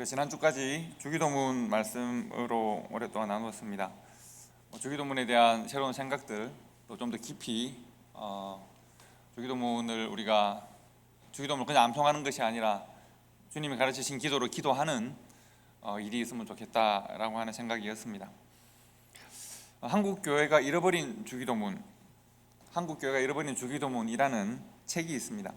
지난주까지 주기도문 말씀으로 오랫동안 나누었습니다. 주기도문에 대한 새로운 생각들, 또 좀 더 깊이 주기도문을 그냥 암송하는 것이 아니라 주님이 가르치신 기도로 기도하는 일이 있으면 좋겠다라고 하는 생각이었습니다. 한국교회가 잃어버린 주기도문이라는 책이 있습니다.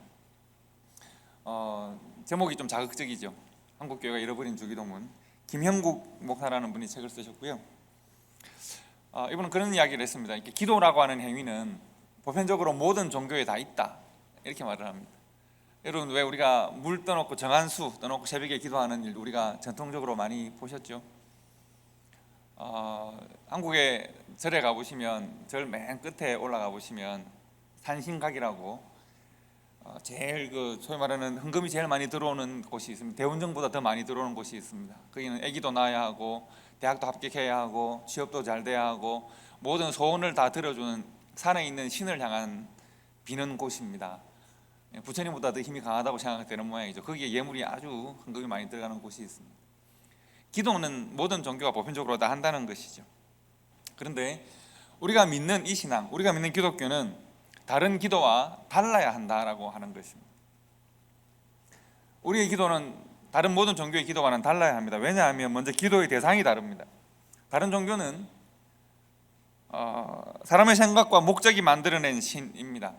제목이 좀 자극적이죠. 한국교회가 잃어버린 주기도문. 김형국 목사라는 분이 책을 쓰셨고요. 이분은 그런 이야기를 했습니다. 이렇게 기도라고 하는 행위는 보편적으로 모든 종교에 다 있다, 이렇게 말을 합니다. 여러분, 왜 우리가 물 떠놓고 정한수 떠놓고 새벽에 기도하는 일 우리가 전통적으로 많이 보셨죠? 한국의 절에 가보시면, 절 맨 끝에 올라가 보시면 산신각이라고 제일 소위 말하는 헌금이 제일 많이 들어오는 곳이 있습니다. 대원정보다 더 많이 들어오는 곳이 있습니다. 거기는 아기도 낳아야 하고, 대학도 합격해야 하고, 취업도 잘 돼야 하고, 모든 소원을 다 들어주는 산에 있는 신을 향한 비는 곳입니다. 부처님보다 더 힘이 강하다고 생각되는 모양이죠. 거기에 예물이 아주 헌금이 많이 들어가는 곳이 있습니다. 기도는 모든 종교가 보편적으로 다 한다는 것이죠. 그런데 우리가 믿는 이 신앙, 우리가 믿는 기독교는 다른 기도와 달라야 한다라고 하는 것입니다. 우리의 기도는 다른 모든 종교의 기도와는 달라야 합니다. 왜냐하면 먼저 기도의 대상이 다릅니다. 다른 종교는 사람의 생각과 목적이 만들어낸 신입니다.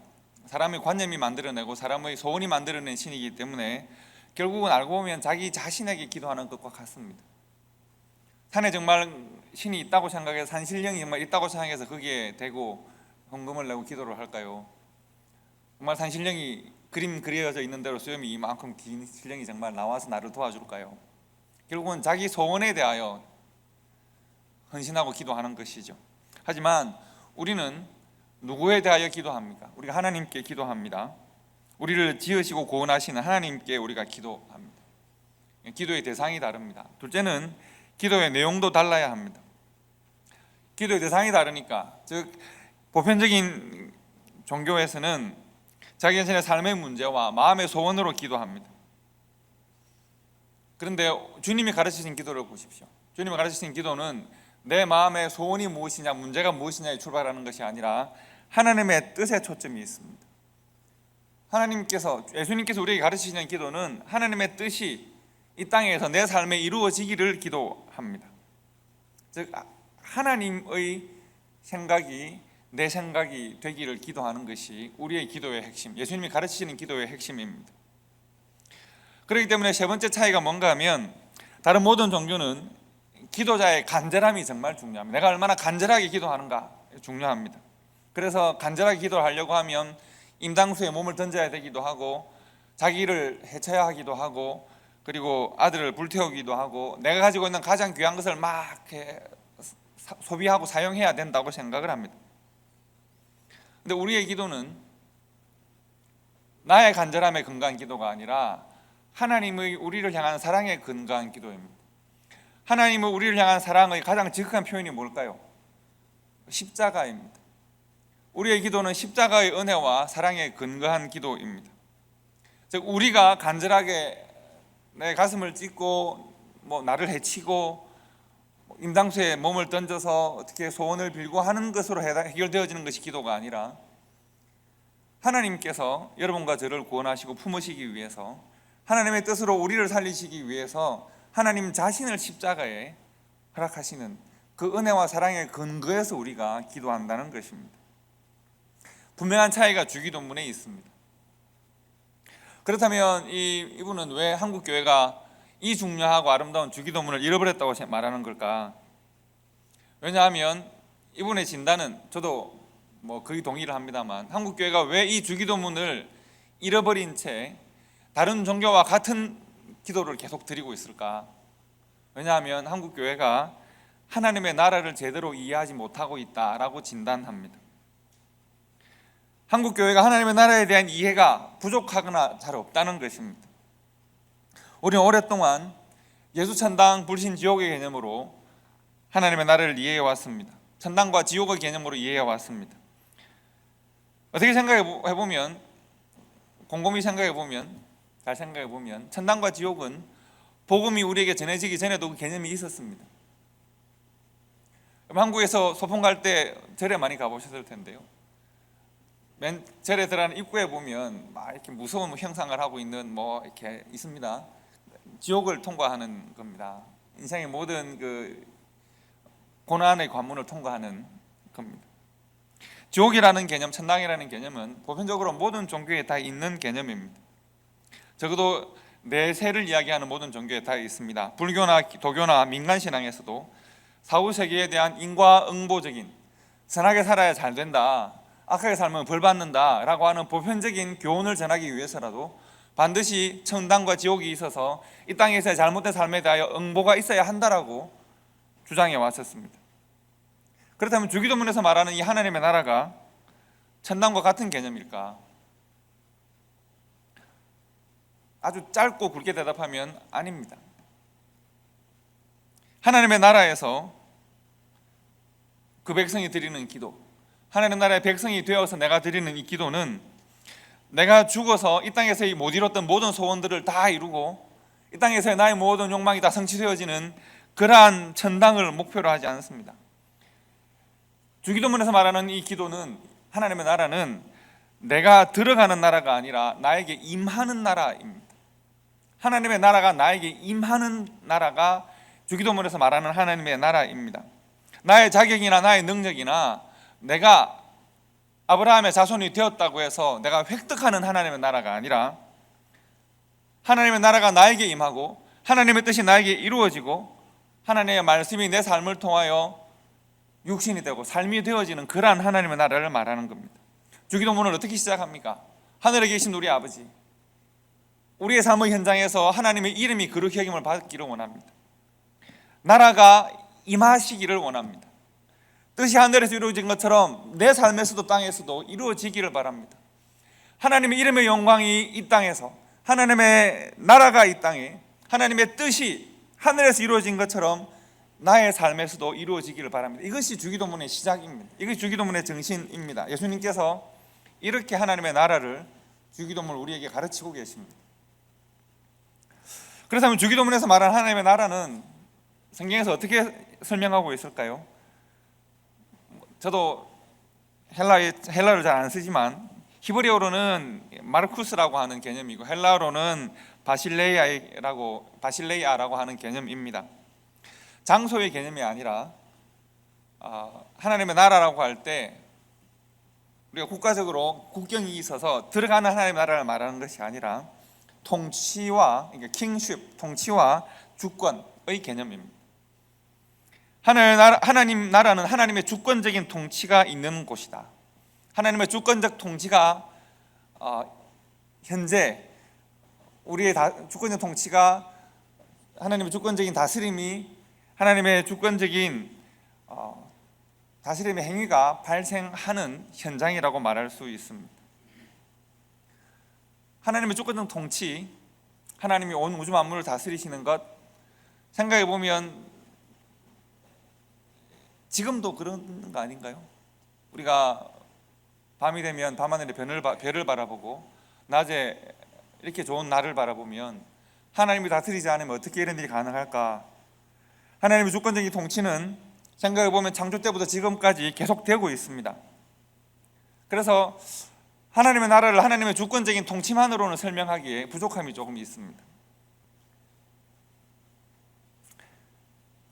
사람의 관념이 만들어내고 사람의 소원이 만들어낸 신이기 때문에 결국은 알고 보면 자기 자신에게 기도하는 것과 같습니다. 산에 정말 신이 있다고 생각해서, 산신령이 정말 있다고 생각해서 거기에 대고 헌금을 내고 기도를 할까요? 정말 산신령이 그림 그려져 있는 대로 수염이 이만큼 긴 신령이 정말 나와서 나를 도와줄까요? 결국은 자기 소원에 대하여 헌신하고 기도하는 것이죠. 하지만 우리는 누구에 대하여 기도합니까? 우리가 하나님께 기도합니다. 우리를 지으시고 구원하시는 하나님께 우리가 기도합니다. 기도의 대상이 다릅니다. 둘째는 기도의 내용도 달라야 합니다. 기도의 대상이 다르니까, 즉 보편적인 종교에서는 자기 자신의 삶의 문제와 마음의 소원으로 기도합니다. 그런데 주님이 가르치신 기도를 보십시오. 주님이 가르치신 기도는 내 마음의 소원이 무엇이냐, 문제가 무엇이냐에 출발하는 것이 아니라 하나님의 뜻에 초점이 있습니다. 예수님께서 우리에게 가르치시는 기도는 하나님의 뜻이 이 땅에서 내 삶에 이루어지기를 기도합니다. 즉 하나님의 생각이 내 생각이 되기를 기도하는 것이 우리의 기도의 핵심, 예수님이 가르치시는 기도의 핵심입니다. 그렇기 때문에 세 번째 차이가 뭔가 하면, 다른 모든 종교는 기도자의 간절함이 정말 중요합니다. 내가 얼마나 간절하게 기도하는가 중요합니다. 그래서 간절하게 기도를 하려고 하면 임당수에 몸을 던져야 되기도 하고, 자기를 해쳐야 하기도 하고, 그리고 아들을 불태우기도 하고, 내가 가지고 있는 가장 귀한 것을 막 소비하고 사용해야 된다고 생각을 합니다. 근데 우리의 기도는 나의 간절함에 근거한 기도가 아니라 하나님의 우리를 향한 사랑에 근거한 기도입니다. 하나님의 우리를 향한 사랑의 가장 지극한 표현이 뭘까요? 십자가입니다. 우리의 기도는 십자가의 은혜와 사랑에 근거한 기도입니다. 즉 우리가 간절하게 내 가슴을 찢고 나를 해치고 임당수에 몸을 던져서 어떻게 소원을 빌고 하는 것으로 해결되어지는 것이 기도가 아니라, 하나님께서 여러분과 저를 구원하시고 품으시기 위해서, 하나님의 뜻으로 우리를 살리시기 위해서 하나님 자신을 십자가에 허락하시는 그 은혜와 사랑의 근거에서 우리가 기도한다는 것입니다. 분명한 차이가 주기도문에 있습니다. 그렇다면 이분은 왜 한국교회가 이 중요하고 아름다운 주기도문을 잃어버렸다고 말하는 걸까? 왜냐하면 이분의 진단은 저도 거의 동의를 합니다만, 한국교회가 왜 이 주기도문을 잃어버린 채 다른 종교와 같은 기도를 계속 드리고 있을까? 왜냐하면 한국교회가 하나님의 나라를 제대로 이해하지 못하고 있다라고 진단합니다. 한국교회가 하나님의 나라에 대한 이해가 부족하거나 잘 없다는 것입니다. 우리는 오랫동안 예수 천당 불신 지옥의 개념으로 하나님의 나라를 이해해 왔습니다. 천당과 지옥의 개념으로 이해해 왔습니다. 어떻게 곰곰이 생각해 보면 천당과 지옥은 복음이 우리에게 전해지기 전에도 그 개념이 있었습니다. 한국에서 소풍 갈 때 절에 많이 가보셨을 텐데요. 맨 절에 들어가는 입구에 보면 막 이렇게 무서운 형상을 하고 있는 뭐 이렇게 있습니다. 지옥을 통과하는 겁니다. 인생의 모든 그 고난의 관문을 통과하는 겁니다. 지옥이라는 개념, 천당이라는 개념은 보편적으로 모든 종교에 다 있는 개념입니다. 적어도 내세를 이야기하는 모든 종교에 다 있습니다. 불교나 도교나 민간신앙에서도 사후세계에 대한 인과응보적인, 선하게 살아야 잘 된다, 악하게 살면 벌 받는다 라고 하는 보편적인 교훈을 전하기 위해서라도 반드시 천당과 지옥이 있어서 이 땅에서의 잘못된 삶에 대하여 응보가 있어야 한다라고 주장해 왔었습니다. 그렇다면 주기도문에서 말하는 이 하나님의 나라가 천당과 같은 개념일까? 아주 짧고 굵게 대답하면 아닙니다. 하나님의 나라에서 그 백성이 드리는 기도, 하나님 나라의 백성이 되어서 내가 드리는 이 기도는 내가 죽어서 이 땅에서의 못 이뤘던 모든 소원들을 다 이루고 이 땅에서의 나의 모든 욕망이 다 성취되어지는 그러한 천당을 목표로 하지 않습니다. 주기도문에서 말하는 이 기도는, 하나님의 나라는 내가 들어가는 나라가 아니라 나에게 임하는 나라입니다. 하나님의 나라가 나에게 임하는 나라가 주기도문에서 말하는 하나님의 나라입니다. 나의 자격이나 나의 능력이나 내가 아브라함의 자손이 되었다고 해서 내가 획득하는 하나님의 나라가 아니라 하나님의 나라가 나에게 임하고 하나님의 뜻이 나에게 이루어지고 하나님의 말씀이 내 삶을 통하여 육신이 되고 삶이 되어지는 그러한 하나님의 나라를 말하는 겁니다. 주기도문을 어떻게 시작합니까? 하늘에 계신 우리 아버지, 우리의 삶의 현장에서 하나님의 이름이 거룩히 여김을 받기를 원합니다. 나라가 임하시기를 원합니다. 뜻이 하늘에서 이루어진 것처럼 내 삶에서도 땅에서도 이루어지기를 바랍니다. 하나님의 이름의 영광이 이 땅에서, 하나님의 나라가 이 땅에, 하나님의 뜻이 하늘에서 이루어진 것처럼 나의 삶에서도 이루어지기를 바랍니다. 이것이 주기도문의 시작입니다. 이것이 주기도문의 정신입니다. 예수님께서 이렇게 하나님의 나라를, 주기도문을 우리에게 가르치고 계십니다. 그렇다면 주기도문에서 말하는 하나님의 나라는 성경에서 어떻게 설명하고 있을까요? 저도 헬라어를 잘 안 쓰지만 히브리어로는 마르쿠스라고 하는 개념이고 헬라어로는 바실레이아라고 하는 개념입니다. 장소의 개념이 아니라 하나님의 나라라고 할 때 우리가 국가적으로 국경이 있어서 들어가는 하나님의 나라를 말하는 것이 아니라 통치와, 그러니까 킹십, 통치와 주권의 개념입니다. 하나님 나라는 하나님의 주권적인 통치가 있는 곳이다. 하나님의 주권적 통치가 현재 우리의 주권적 통치가, 하나님의 주권적인 다스림이, 하나님의 주권적인 다스림의 행위가 발생하는 현장이라고 말할 수 있습니다. 하나님의 주권적 통치, 하나님이 온 우주 만물을 다스리시는 것, 생각해 보면 지금도 그런 거 아닌가요? 우리가 밤이 되면 밤하늘의 별을 바라보고 낮에 이렇게 좋은 날을 바라보면 하나님이 다스리지 않으면 어떻게 이런 일이 가능할까? 하나님의 주권적인 통치는 생각해 보면 창조 때부터 지금까지 계속되고 있습니다. 그래서 하나님의 나라를 하나님의 주권적인 통치만으로는 설명하기에 부족함이 조금 있습니다.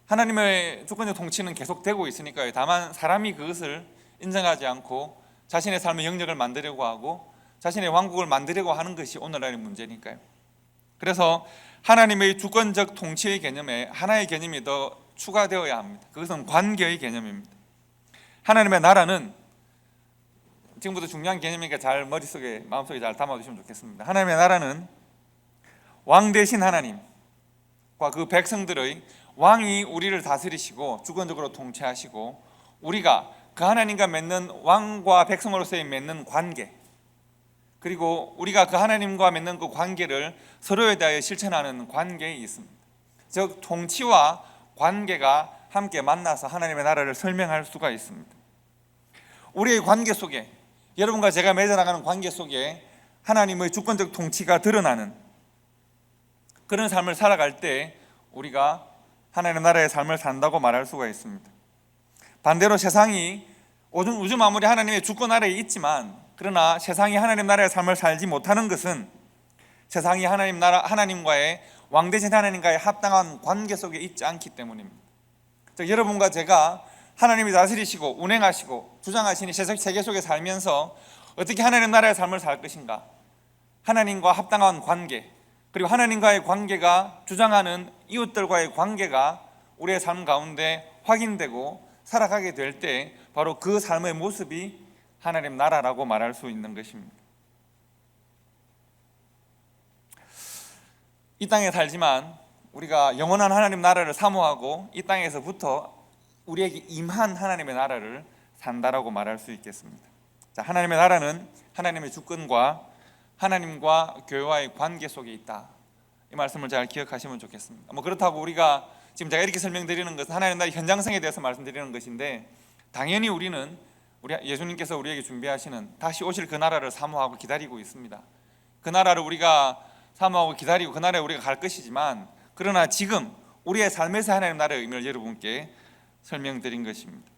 하나님의 주권적 통치는 계속되고 있으니까요. 다만 사람이 그것을 인정하지 않고 자신의 삶의 영역을 만들려고 하고 자신의 왕국을 만들려고 하는 것이 오늘날의 문제니까요. 그래서 하나님의 주권적 통치의 개념에 하나의 개념이 더 추가되어야 합니다. 그것은 관계의 개념입니다. 하나님의 나라는, 지금부터 중요한 개념이니까 잘 머릿속에, 마음속에 잘 담아두시면 좋겠습니다. 하나님의 나라는 왕 대신 하나님과 그 백성들의, 왕이 우리를 다스리시고 주권적으로 통치하시고 우리가 그 하나님과 맺는, 왕과 백성으로서의 맺는 관계, 그리고 우리가 그 하나님과 맺는 그 관계를 서로에 대하여 실천하는 관계에 있습니다. 즉 통치와 관계가 함께 만나서 하나님의 나라를 설명할 수가 있습니다. 우리의 관계 속에, 여러분과 제가 맺어나가는 관계 속에 하나님의 주권적 통치가 드러나는, 그런 삶을 살아갈 때 우리가 하나님의 나라의 삶을 산다고 말할 수가 있습니다. 반대로 세상이 우주 만물이 하나님의 주권 아래에 있지만, 그러나 세상이 하나님 나라의 삶을 살지 못하는 것은 세상이 하나님과의 왕대신 하나님과의 합당한 관계 속에 있지 않기 때문입니다. 즉, 여러분과 제가 하나님이 다스리시고 운행하시고 주장하시니 세계 속에 살면서 어떻게 하나님 나라의 삶을 살 것인가, 하나님과 합당한 관계, 그리고 하나님과의 관계가 주장하는 이웃들과의 관계가 우리의 삶 가운데 확인되고 살아가게 될 때 바로 그 삶의 모습이 하나님 나라라고 말할 수 있는 것입니다. 이 땅에 살지만 우리가 영원한 하나님 나라를 사모하고 이 땅에서부터 우리에게 임한 하나님의 나라를 산다라고 말할 수 있겠습니다. 자, 하나님의 나라는 하나님의 주권과 하나님과 교회와의 관계 속에 있다. 이 말씀을 잘 기억하시면 좋겠습니다. 그렇다고 우리가 지금 제가 이렇게 설명드리는 것은 하나님 나라의 현장성에 대해서 말씀드리는 것인데, 당연히 우리 예수님께서 우리에게 준비하시는 다시 오실 그 나라를 사모하고 기다리고 있습니다. 그 나라를 우리가 사모하고 기다리고 그 나라에 우리가 갈 것이지만, 그러나 지금 우리의 삶에서 하나님 나라의 의미를 여러분께 설명드린 것입니다.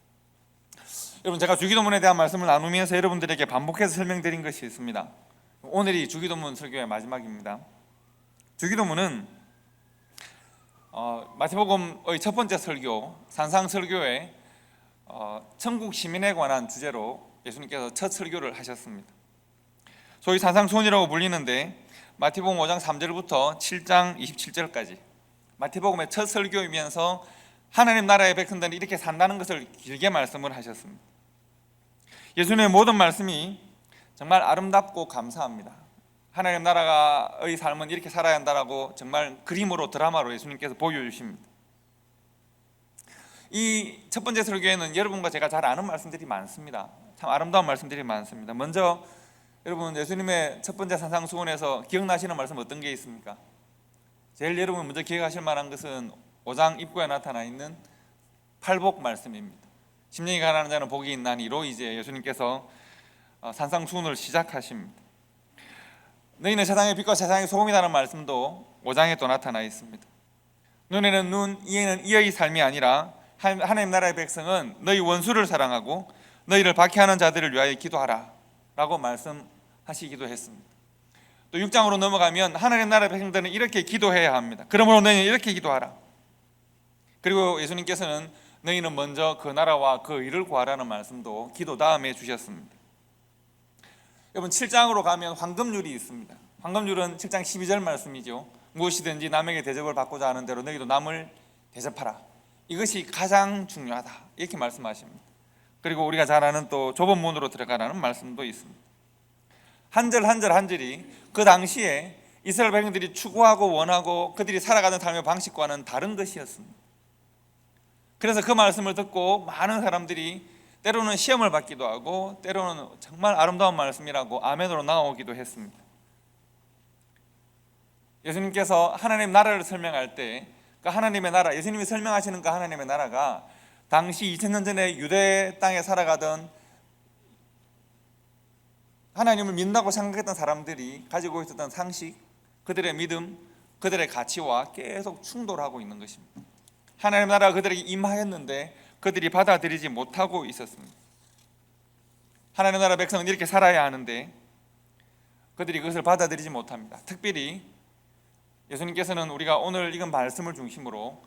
여러분, 제가 주기도문에 대한 말씀을 나누면서 여러분들에게 반복해서 설명드린 것이 있습니다. 오늘이 주기도문 설교의 마지막입니다. 주기도문은 마태복음의 첫 번째 설교 산상설교의 천국 시민에 관한 주제로 예수님께서 첫 설교를 하셨습니다. 소위 산상수훈이라고 불리는데, 마태복음 5장 3절부터 7장 27절까지 마태복음의 첫 설교이면서 하나님 나라의 백성들이 이렇게 산다는 것을 길게 말씀을 하셨습니다. 예수님의 모든 말씀이 정말 아름답고 감사합니다. 하나님 나라의 삶은 이렇게 살아야 한다라고 정말 그림으로, 드라마로 예수님께서 보여주십니다. 이 첫 번째 설교에는 여러분과 제가 잘 아는 말씀들이 많습니다. 참 아름다운 말씀들이 많습니다. 먼저 여러분, 예수님의 첫 번째 산상수훈에서 기억나시는 말씀 어떤 게 있습니까? 제일 여러분 먼저 기억하실 만한 것은 5장 입구에 나타나 있는 팔복 말씀입니다. 심령이 가난한 자는 복이 있나니로 이제 예수님께서 산상수훈을 시작하십니다. 너희는 세상의 빛과 세상의 소금이라는 말씀도 5장에 또 나타나 있습니다. 눈에는 눈, 이에는 이의 삶이 아니라 하나님 나라의 백성은 너희 원수를 사랑하고 너희를 박해하는 자들을 위하여 기도하라 라고 말씀하시기도 했습니다. 또 6장으로 넘어가면 하나님 나라의 백성들은 이렇게 기도해야 합니다. 그러므로 너희는 이렇게 기도하라. 그리고 예수님께서는 너희는 먼저 그 나라와 그 의를 구하라는 말씀도 기도 다음에 주셨습니다. 여러분, 7장으로 가면 황금률이 있습니다. 황금률은 7장 12절 말씀이죠. 무엇이든지 남에게 대접을 받고자 하는 대로 너희도 남을 대접하라. 이것이 가장 중요하다, 이렇게 말씀하십니다. 그리고 우리가 잘 아는 또 좁은 문으로 들어가라는 말씀도 있습니다. 한 절 한 절 한 절이 그 당시에 이스라엘 백성들이 추구하고 원하고 그들이 살아가는 삶의 방식과는 다른 것이었습니다. 그래서 그 말씀을 듣고 많은 사람들이 때로는 시험을 받기도 하고 때로는 정말 아름다운 말씀이라고 아멘으로 나오기도 했습니다. 예수님께서 하나님 나라를 설명할 때 그 하나님의 나라, 예수님이 설명하시는 그 하나님의 나라가 당시 2000년 전에 유대 땅에 살아가던 하나님을 믿는다고 생각했던 사람들이 가지고 있었던 상식, 그들의 믿음, 그들의 가치와 계속 충돌하고 있는 것입니다. 하나님 나라가 그들에게 임하였는데 그들이 받아들이지 못하고 있었습니다. 하나님 나라 백성은 이렇게 살아야 하는데 그들이 그것을 받아들이지 못합니다. 특별히 예수님께서는 우리가 오늘 읽은 말씀을 중심으로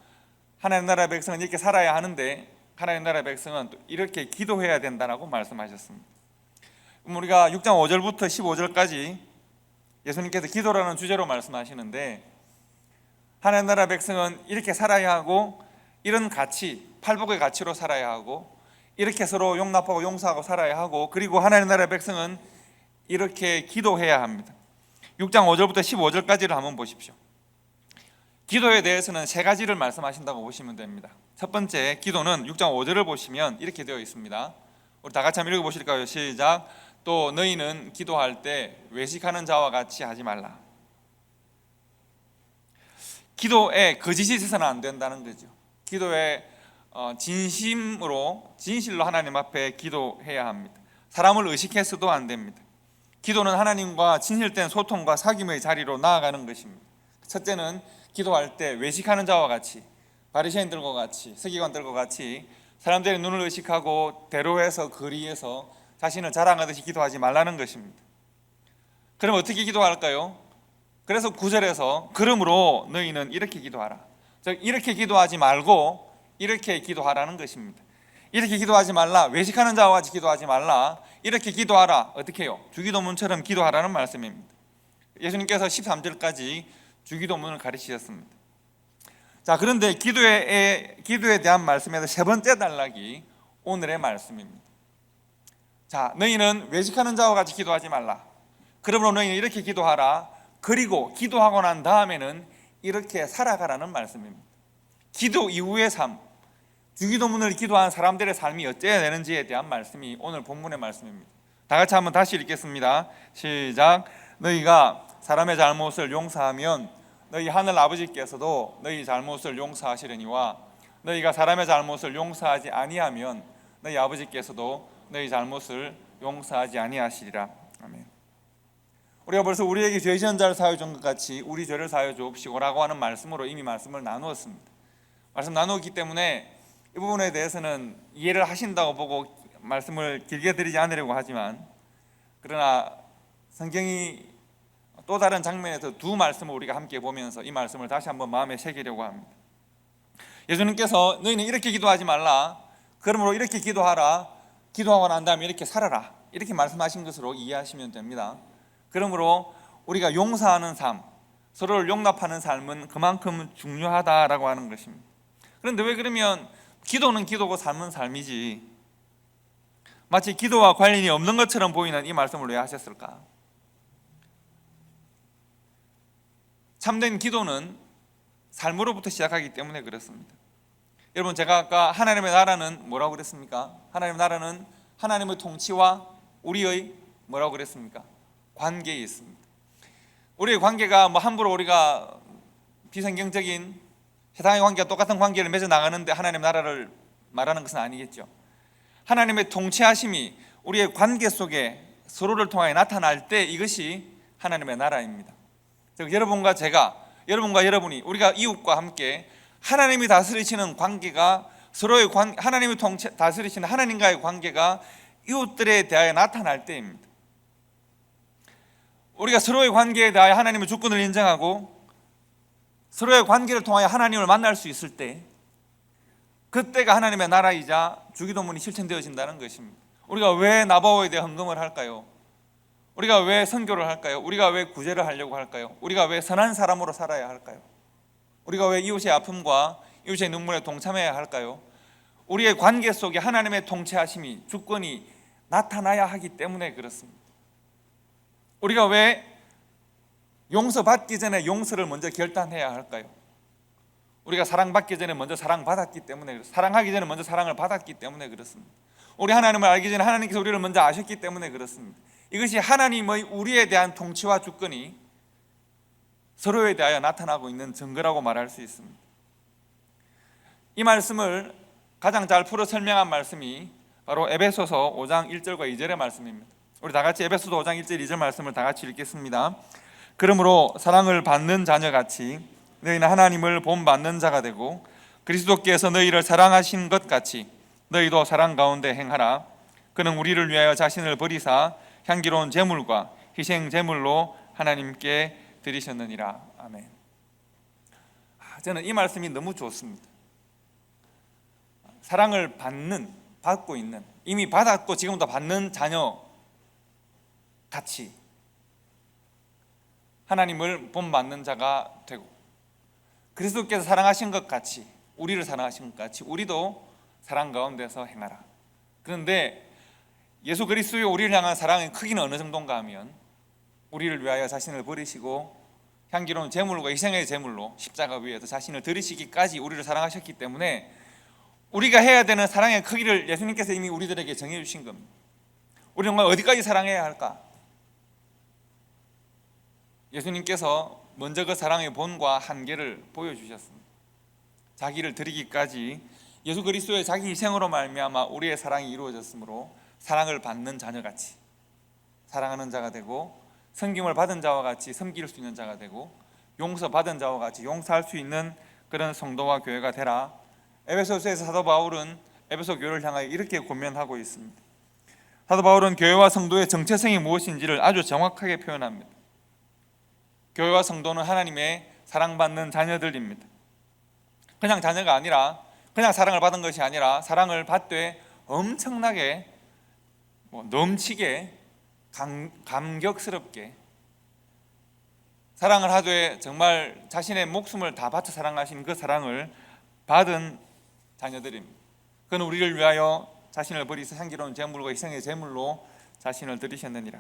하나님 나라 백성은 이렇게 살아야 하는데 하나님 나라 백성은 또 이렇게 기도해야 된다고 말씀하셨습니다. 그럼 우리가 6장 5절부터 15절까지 예수님께서 기도라는 주제로 말씀하시는데, 하나님 나라 백성은 이렇게 살아야 하고 이런 가치, 팔복의 가치로 살아야 하고 이렇게 서로 용납하고 용서하고 살아야 하고, 그리고 하나님 나라 백성은 이렇게 기도해야 합니다. 6장 5절부터 15절까지를 한번 보십시오. 기도에 대해서는 세 가지를 말씀하신다고 보시면 됩니다. 첫 번째, 기도는 6장 5절을 보시면 이렇게 되어 있습니다. 우리 다 같이 한번 읽어보실까요? 시작. 또 너희는 기도할 때 외식하는 자와 같이 하지 말라. 기도에 거짓이 있어서는 안 된다는 거죠. 기도에 진실로 하나님 앞에 기도해야 합니다. 사람을 의식해서도 안 됩니다. 기도는 하나님과 진실된 소통과 사귐의 자리로 나아가는 것입니다. 첫째는 기도할 때 외식하는 자와 같이, 바리새인들과 같이, 서기관들과 같이 사람들의 눈을 의식하고 대로에서 거리에서 자신을 자랑하듯이 기도하지 말라는 것입니다. 그럼 어떻게 기도할까요? 그래서 9절에서 그러므로 너희는 이렇게 기도하라. 즉 이렇게 기도하지 말고 이렇게 기도하라는 것입니다. 이렇게 기도하지 말라. 외식하는 자와 같이 기도하지 말라. 이렇게 기도하라. 어떻게 해요? 주기도문처럼 기도하라는 말씀입니다. 예수님께서 13절까지 주기도문을 가르치셨습니다. 자, 그런데 기도에 대한 말씀에서 세 번째 단락이 오늘의 말씀입니다. 자, 너희는 외식하는 자와 같이 기도하지 말라. 그러므로 너희는 이렇게 기도하라. 그리고 기도하고 난 다음에는 이렇게 살아가라는 말씀입니다. 기도 이후의 삶, 주기도문을 기도한 사람들의 삶이 어째야 되는지에 대한 말씀이 오늘 본문의 말씀입니다. 다 같이 한번 다시 읽겠습니다. 시작. 너희가 사람의 잘못을 용서하면 너희 하늘 아버지께서도 너희 잘못을 용서하시려니와 너희가 사람의 잘못을 용서하지 아니하면 너희 아버지께서도 너희 잘못을 용서하지 아니하시리라. 아멘. 우리가 벌써 우리에게 죄 지은 자를 사하여 준 것 같이 우리 죄를 사하여 주옵시고라고 하는 말씀으로 이미 말씀을 나누었습니다. 말씀 나누었기 때문에 이 부분에 대해서는 이해를 하신다고 보고 말씀을 길게 드리지 않으려고 하지만, 그러나 성경이 또 다른 장면에서 두 말씀을 우리가 함께 보면서 이 말씀을 다시 한번 마음에 새기려고 합니다. 예수님께서 너희는 이렇게 기도하지 말라. 그러므로 이렇게 기도하라. 기도하고 난 다음에 이렇게 살아라. 이렇게 말씀하신 것으로 이해하시면 됩니다. 그러므로 우리가 용서하는 삶, 서로를 용납하는 삶은 그만큼 중요하다라고 하는 것입니다. 그런데 왜 그러면 기도는 기도고 삶은 삶이지 마치 기도와 관련이 없는 것처럼 보이는 이 말씀을 왜 하셨을까? 참된 기도는 삶으로부터 시작하기 때문에 그렇습니다. 여러분, 제가 아까 하나님의 나라는 뭐라고 그랬습니까? 하나님의 나라는 하나님의 통치와 우리의 뭐라고 그랬습니까? 관계에 있습니다. 우리의 관계가 함부로 우리가 비성경적인 세상의 관계와 똑같은 관계를 맺어 나가는데 하나님의 나라를 말하는 것은 아니겠죠. 하나님의 통치하심이 우리의 관계 속에 서로를 통하여 나타날 때 이것이 하나님의 나라입니다. 즉 여러분과 제가, 여러분과 여러분이, 우리가 이웃과 함께 하나님이 다스리시는 관계가 하나님이 다스리시는 하나님과의 관계가 이웃들에 대하여 나타날 때입니다. 우리가 서로의 관계에 대하여 하나님의 주권을 인정하고 서로의 관계를 통하여 하나님을 만날 수 있을 때, 그때가 하나님의 나라이자 주기도문이 실천되어진다는 것입니다. 우리가 왜 나바오에 대해 헌금을 할까요? 우리가 왜 선교를 할까요? 우리가 왜 구제를 하려고 할까요? 우리가 왜 선한 사람으로 살아야 할까요? 우리가 왜 이웃의 아픔과 이웃의 눈물에 동참해야 할까요? 우리의 관계 속에 하나님의 통치하심이, 주권이 나타나야 하기 때문에 그렇습니다. 우리가 왜 용서받기 전에 용서를 먼저 결단해야 할까요? 우리가 사랑받기 전에 먼저 사랑받았기 때문에 그렇습니다. 사랑하기 전에 먼저 사랑을 받았기 때문에 그렇습니다. 우리 하나님을 알기 전에 하나님께서 우리를 먼저 아셨기 때문에 그렇습니다. 이것이 하나님의 우리에 대한 통치와 주권이 서로에 대하여 나타나고 있는 증거라고 말할 수 있습니다. 이 말씀을 가장 잘 풀어 설명한 말씀이 바로 에베소서 5장 1절과 2절의 말씀입니다. 우리 다 같이 에베소서 5장 1절 2절 말씀을 다 같이 읽겠습니다. 그러므로 사랑을 받는 자녀같이 너희는 하나님을 본받는 자가 되고 그리스도께서 너희를 사랑하신 것 같이 너희도 사랑 가운데 행하라. 그는 우리를 위하여 자신을 버리사 향기로운 제물과 희생 제물로 하나님께 드리셨느니라. 아멘. 저는 이 말씀이 너무 좋습니다. 사랑을 받고 있는, 이미 받았고 지금도 받는 자녀 같이 하나님을 본받는 자가 되고 그리스도께서 사랑하신 것 같이, 우리를 사랑하신 것 같이 우리도 사랑 가운데서 행하라. 그런데 예수 그리스도의 우리를 향한 사랑의 크기는 어느 정도인가 하면 우리를 위하여 자신을 버리시고 향기로운 제물과 희생의 제물로 십자가 위에서 자신을 드리시기까지 우리를 사랑하셨기 때문에 우리가 해야 되는 사랑의 크기를 예수님께서 이미 우리들에게 정해 주신 겁니다. 우리는 정말 어디까지 사랑해야 할까? 예수님께서 먼저 그 사랑의 본과 한계를 보여주셨습니다. 자기를 드리기까지 예수 그리스도의 자기 희생으로 말미암아 우리의 사랑이 이루어졌으므로 사랑을 받는 자녀같이 사랑하는 자가 되고 섬김을 받은 자와 같이 섬길 수 있는 자가 되고 용서받은 자와 같이 용서할 수 있는 그런 성도와 교회가 되라. 에베소서에서 사도 바울은 에베소 교회를 향하여 이렇게 권면하고 있습니다. 사도 바울은 교회와 성도의 정체성이 무엇인지를 아주 정확하게 표현합니다. 교회와 성도는 하나님의 사랑받는 자녀들입니다. 그냥 자녀가 아니라, 그냥 사랑을 받은 것이 아니라 사랑을 받되 엄청나게 넘치게 감격스럽게 사랑을 하되 정말 자신의 목숨을 다 바쳐 사랑하신 그 사랑을 받은 자녀들입니다. 그는 우리를 위하여 자신을 버리사 향기로운 제물과 희생의 제물로 자신을 드리셨느니라.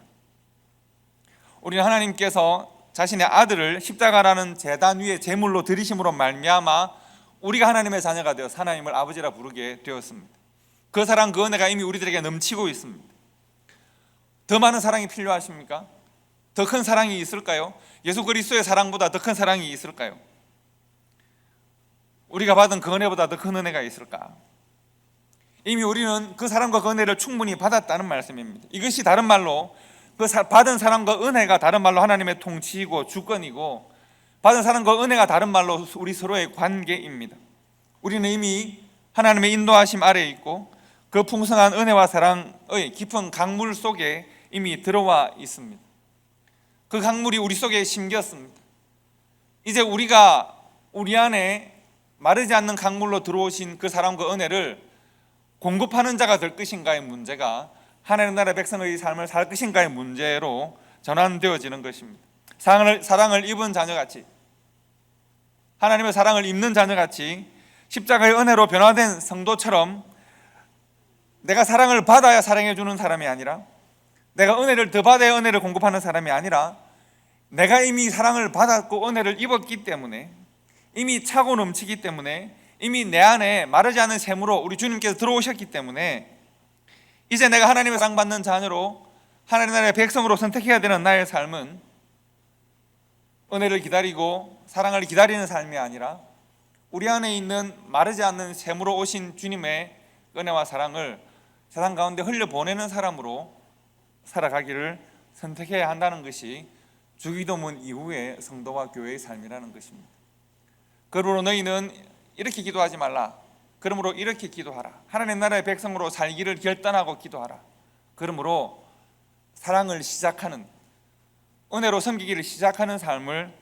우리는 하나님께서 자신의 아들을 십자가라는 제단 위에 제물로 드리심으로 말미암아 우리가 하나님의 자녀가 되어 하나님을 아버지라 부르게 되었습니다. 그 사랑, 그 은혜가 이미 우리들에게 넘치고 있습니다. 더 많은 사랑이 필요하십니까? 더 큰 사랑이 있을까요? 예수 그리스도의 사랑보다 더 큰 사랑이 있을까요? 우리가 받은 그 은혜보다 더 큰 은혜가 있을까? 이미 우리는 그 사랑과 그 은혜를 충분히 받았다는 말씀입니다. 이것이 다른 말로 그 받은 사랑과 은혜가 다른 말로 하나님의 통치이고 주권이고, 받은 사랑과 은혜가 다른 말로 우리 서로의 관계입니다. 우리는 이미 하나님의 인도하심 아래에 있고 그 풍성한 은혜와 사랑의 깊은 강물 속에 이미 들어와 있습니다. 그 강물이 우리 속에 심겼습니다. 이제 우리가 우리 안에 마르지 않는 강물로 들어오신 그 사랑과 은혜를 공급하는 자가 될 것인가의 문제가 하나님 나라의 백성의 삶을 살 것인가의 문제로 전환되어지는 것입니다. 사랑을 입은 자녀같이, 하나님의 사랑을 입는 자녀같이 십자가의 은혜로 변화된 성도처럼 내가 사랑을 받아야 사랑해 주는 사람이 아니라, 내가 은혜를 더 받아야 은혜를 공급하는 사람이 아니라, 내가 이미 사랑을 받았고 은혜를 입었기 때문에, 이미 차고 넘치기 때문에, 이미 내 안에 마르지 않은 샘으로 우리 주님께서 들어오셨기 때문에 이제 내가 하나님의 사랑받는 자녀로 하나님 나라의 백성으로 선택해야 되는 나의 삶은 은혜를 기다리고 사랑을 기다리는 삶이 아니라 우리 안에 있는 마르지 않는 샘으로 오신 주님의 은혜와 사랑을 세상 가운데 흘려보내는 사람으로 살아가기를 선택해야 한다는 것이 주기도문 이후의 성도와 교회의 삶이라는 것입니다. 그러므로 너희는 이렇게 기도하지 말라. 그러므로 이렇게 기도하라. 하나님 나라의 백성으로 살기를 결단하고 기도하라. 그러므로 사랑을 시작하는, 은혜로 섬기기를 시작하는 삶을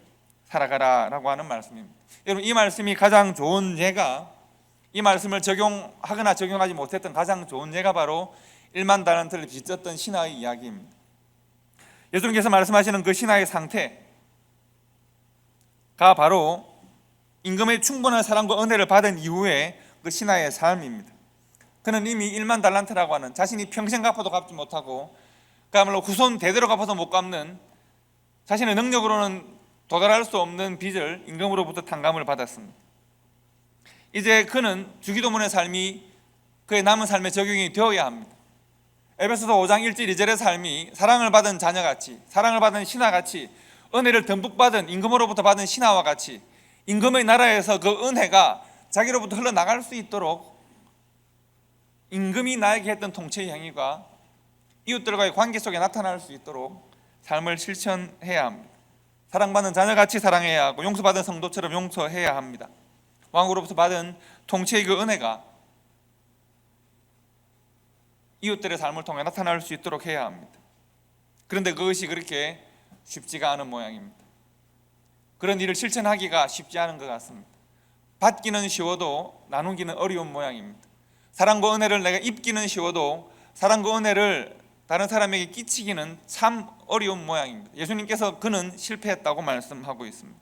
살아가라라고 하는 말씀입니다. 여러분, 이 말씀이 가장 좋은 예가, 이 말씀을 적용하거나 적용하지 못했던 가장 좋은 예가 바로 1만 달란트를 빚졌던 신하의 이야기입니다. 예수님께서 말씀하시는 그 신하의 상태가 바로 임금의 충분한 사랑과 은혜를 받은 이후에 그 신하의 삶입니다. 그는 이미 1만 달란트라고 하는 자신이 평생 갚아도 갚지 못하고 그야말로 후손 대대로 갚아도 못 갚는, 자신의 능력으로는 도달할 수 없는 빚을 임금으로부터 탕감을 받았습니다. 이제 그는 주기도문의 삶이 그의 남은 삶에 적용이 되어야 합니다. 에베소서 5장 1절 2절의 삶이 사랑을 받은 자녀같이, 사랑을 받은 신하같이, 은혜를 듬뿍 받은 임금으로부터 받은 신하와 같이 임금의 나라에서 그 은혜가 자기로부터 흘러나갈 수 있도록 임금이 나에게 했던 통치의 행위가 이웃들과의 관계 속에 나타날 수 있도록 삶을 실천해야 합니다. 사랑받는 자녀같이 사랑해야 하고 용서받은 성도처럼 용서해야 합니다. 왕으로부터 받은 통치의 그 은혜가 이웃들의 삶을 통해 나타날 수 있도록 해야 합니다. 그런데 그것이 그렇게 쉽지가 않은 모양입니다. 그런 일을 실천하기가 쉽지 않은 것 같습니다. 받기는 쉬워도 나누기는 어려운 모양입니다. 사랑과 은혜를 내가 입기는 쉬워도 사랑과 은혜를 다른 사람에게 끼치기는 참 어려운 모양입니다. 예수님께서 그는 실패했다고 말씀하고 있습니다.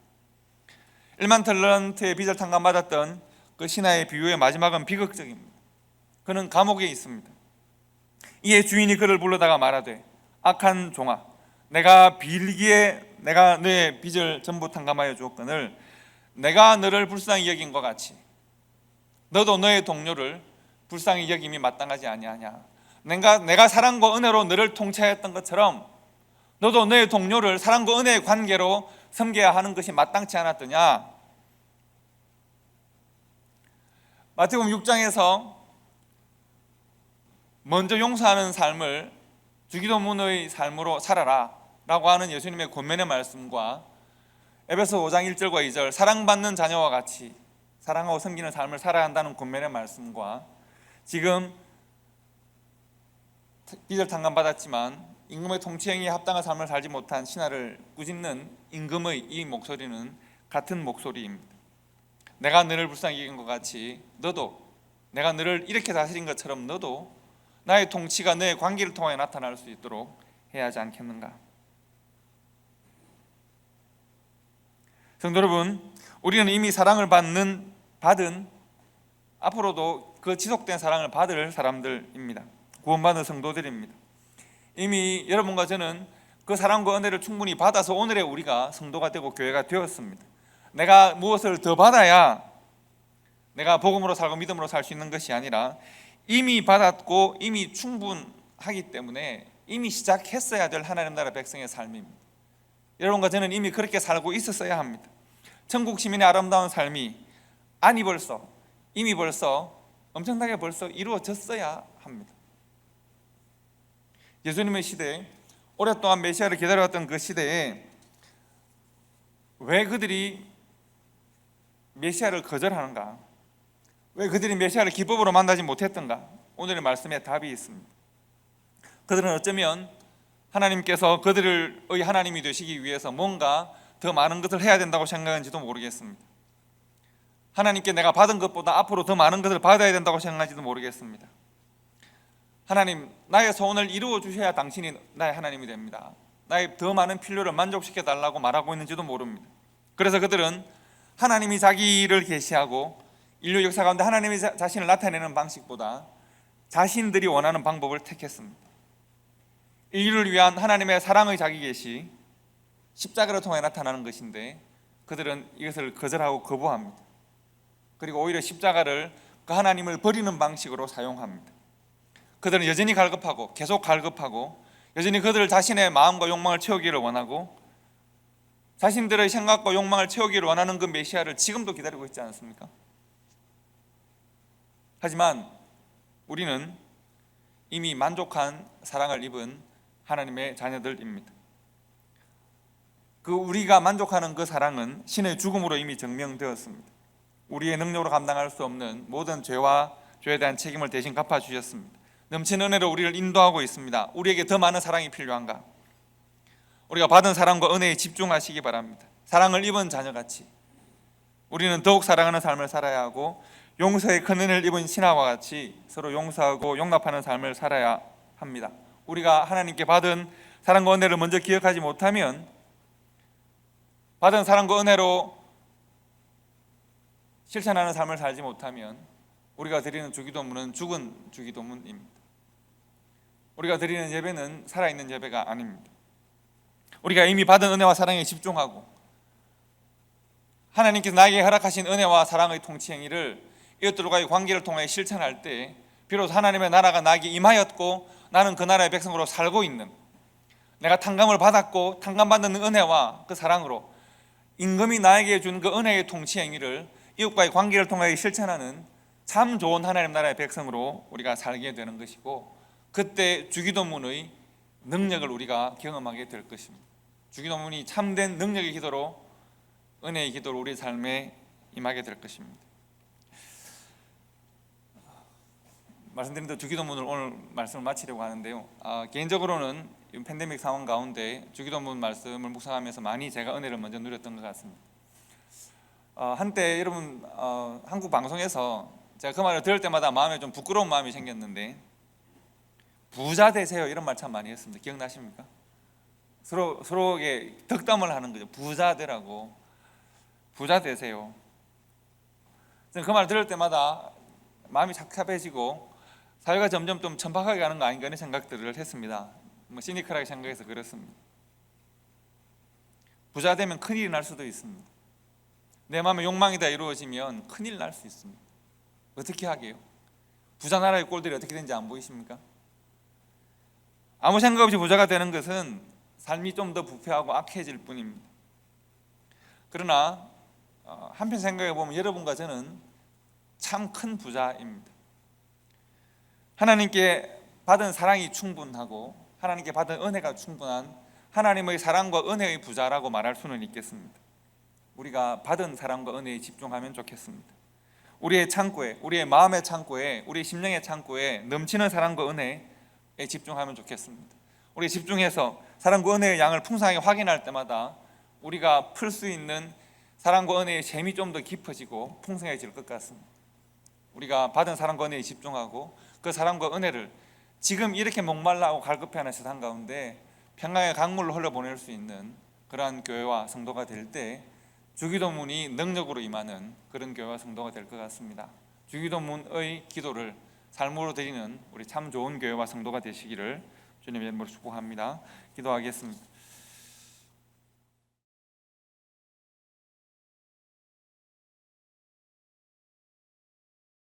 1만 달란트의 빚을 탕감받았던 그 신하의 비유의 마지막은 비극적입니다. 그는 감옥에 있습니다. 이에 주인이 그를 불러다가 말하되, 악한 종아, 내가 빌기에 내가 너의 빚을 전부 탕감하여 주었거늘 내가 너를 불쌍히 여긴 것 같이 너도 너의 동료를 불쌍히 여김이 마땅하지 아니하냐. 내가 사랑과 은혜로 너를 통치하였던 것처럼 너도 너의 동료를 사랑과 은혜의 관계로 섬겨야 하는 것이 마땅치 않았더냐. 마태복음 6장에서 먼저 용서하는 삶을 주기도문의 삶으로 살아라 라고 하는 예수님의 권면의 말씀과 에베소 5장 1절과 2절 사랑받는 자녀와 같이 사랑하고 섬기는 삶을 살아야 한다는 권면의 말씀과 지금 빚을 탕감받았지만 임금의 통치행위에 합당한 삶을 살지 못한 신하를 꾸짖는 임금의 이 목소리는 같은 목소리입니다. 내가 너를 불쌍히 여긴 것 같이 너도, 내가 너를 이렇게 다스린 것처럼 너도 나의 통치가 너의 관계를 통해 나타날 수 있도록 해야 하지 않겠는가? 성도 여러분, 우리는 이미 사랑을 받은 앞으로도 그 지속된 사랑을 받을 사람들입니다. 구원받은 성도들입니다. 이미 여러분과 저는 그 사랑과 은혜를 충분히 받아서 오늘의 우리가 성도가 되고 교회가 되었습니다. 내가 무엇을 더 받아야 내가 복음으로 살고 믿음으로 살 수 있는 것이 아니라 이미 받았고 이미 충분하기 때문에 이미 시작했어야 될 하나님 나라 백성의 삶입니다. 여러분과 저는 이미 그렇게 살고 있었어야 합니다. 천국 시민의 아름다운 삶이 이미 벌써 엄청나게 벌써 이루어졌어야 합니다. 예수님의 시대에 오랫동안 메시아를 기다려왔던 그 시대에 왜 그들이 메시아를 거절하는가? 왜 그들이 메시아를 기법으로 만나지 못했던가? 오늘의 말씀에 답이 있습니다. 그들은 어쩌면 하나님께서 그들의 하나님이 되시기 위해서 뭔가 더 많은 것을 해야 된다고 생각하는지도 모르겠습니다. 하나님께 내가 받은 것보다 앞으로 더 많은 것을 받아야 된다고 생각하는지도 모르겠습니다. 하나님, 나의 소원을 이루어 주셔야 당신이 나의 하나님이 됩니다. 나의 더 많은 필요를 만족시켜 달라고 말하고 있는지도 모릅니다. 그래서 그들은 하나님이 자기를 계시하고 인류 역사 가운데 하나님이 자신을 나타내는 방식보다 자신들이 원하는 방법을 택했습니다. 인류를 위한 하나님의 사랑의 자기 계시, 십자가를 통해 나타나는 것인데 그들은 이것을 거절하고 거부합니다. 그리고 오히려 십자가를 그 하나님을 버리는 방식으로 사용합니다. 그들은 여전히 갈급하고 계속 갈급하고 여전히 그들 자신의 마음과 욕망을 채우기를 원하고 자신들의 생각과 욕망을 채우기를 원하는 그 메시아를 지금도 기다리고 있지 않습니까? 하지만 우리는 이미 만족한 사랑을 입은 하나님의 자녀들입니다. 그 우리가 만족하는 그 사랑은 신의 죽음으로 이미 증명되었습니다. 우리의 능력으로 감당할 수 없는 모든 죄와 죄에 대한 책임을 대신 갚아주셨습니다. 넘치는 은혜로 우리를 인도하고 있습니다. 우리에게 더 많은 사랑이 필요한가? 우리가 받은 사랑과 은혜에 집중하시기 바랍니다. 사랑을 입은 자녀같이 우리는 더욱 사랑하는 삶을 살아야 하고 용서의 큰 은혜를 입은 신하와 같이 서로 용서하고 용납하는 삶을 살아야 합니다. 우리가 하나님께 받은 사랑과 은혜를 먼저 기억하지 못하면 받은 사랑과 은혜로 실천하는 삶을 살지 못하면 우리가 드리는 주기도문은 죽은 주기도문입니다. 우리가 드리는 예배는 살아있는 예배가 아닙니다. 우리가 이미 받은 은혜와 사랑에 집중하고 하나님께서 나에게 허락하신 은혜와 사랑의 통치 행위를 이웃들과의 관계를 통해 실천할 때 비로소 하나님의 나라가 나에게 임하였고 나는 그 나라의 백성으로 살고 있는, 내가 탕감을 받았고 탕감받는 은혜와 그 사랑으로 임금이 나에게 준 그 은혜의 통치 행위를 이웃과의 관계를 통해 실천하는 참 좋은 하나님 나라의 백성으로 우리가 살게 되는 것이고, 그때 주기도문의 능력을 우리가 경험하게 될 것입니다. 주기도문이 참된 능력의 기도로, 은혜의 기도로 우리 삶에 임하게 될 것입니다. 말씀드린 대로 주기도문을 오늘 말씀을 마치려고 하는데요, 개인적으로는 이 팬데믹 상황 가운데 주기도문 말씀을 묵상하면서 많이 제가 은혜를 먼저 누렸던 것 같습니다. 한때 여러분 한국 방송에서 제가 그 말을 들을 때마다 마음에 좀 부끄러운 마음이 생겼는데, 부자 되세요 이런 말 참 많이 했습니다. 기억나십니까? 서로에게 덕담을 하는 거죠. 부자 되라고, 부자 되세요. 저는 그 말 들을 때마다 마음이 착잡해지고 사회가 점점 좀 천박하게 가는 거 아닌가 하는 생각들을 했습니다. 시니컬하게 생각해서 그렇습니다. 부자 되면 큰일이 날 수도 있습니다. 내 마음의 욕망이 다 이루어지면 큰일 날 수 있습니다. 어떻게 하게요? 부자 나라의 꼴들이 어떻게 되는지 안 보이십니까? 아무 생각 없이 부자가 되는 것은 삶이 좀 더 부패하고 악해질 뿐입니다. 그러나 한편 생각해 보면 여러분과 저는 참 큰 부자입니다. 하나님께 받은 사랑이 충분하고 하나님께 받은 은혜가 충분한 하나님의 사랑과 은혜의 부자라고 말할 수는 있겠습니다. 우리가 받은 사랑과 은혜에 집중하면 좋겠습니다. 우리의 창고에, 우리의 마음의 창고에, 우리의 심령의 창고에 넘치는 사랑과 은혜에 집중하면 좋겠습니다. 우리 집중해서 사랑과 은혜의 양을 풍성하게 확인할 때마다 우리가 풀 수 있는 사랑과 은혜의 셈이 좀 더 깊어지고 풍성해질 것 같습니다. 우리가 받은 사랑과 은혜에 집중하고 그 사랑과 은혜를 지금 이렇게 목말라하고 갈급해하는 세상 가운데 평강의 강물로 흘려보낼 수 있는 그러한 교회와 성도가 될 때 주기도문이 능력으로 임하는 그런 교회와 성도가 될 것 같습니다. 주기도문의 기도를 삶으로 드리는 우리 참 좋은 교회와 성도가 되시기를 주님의 이름으로 축복합니다. 기도하겠습니다.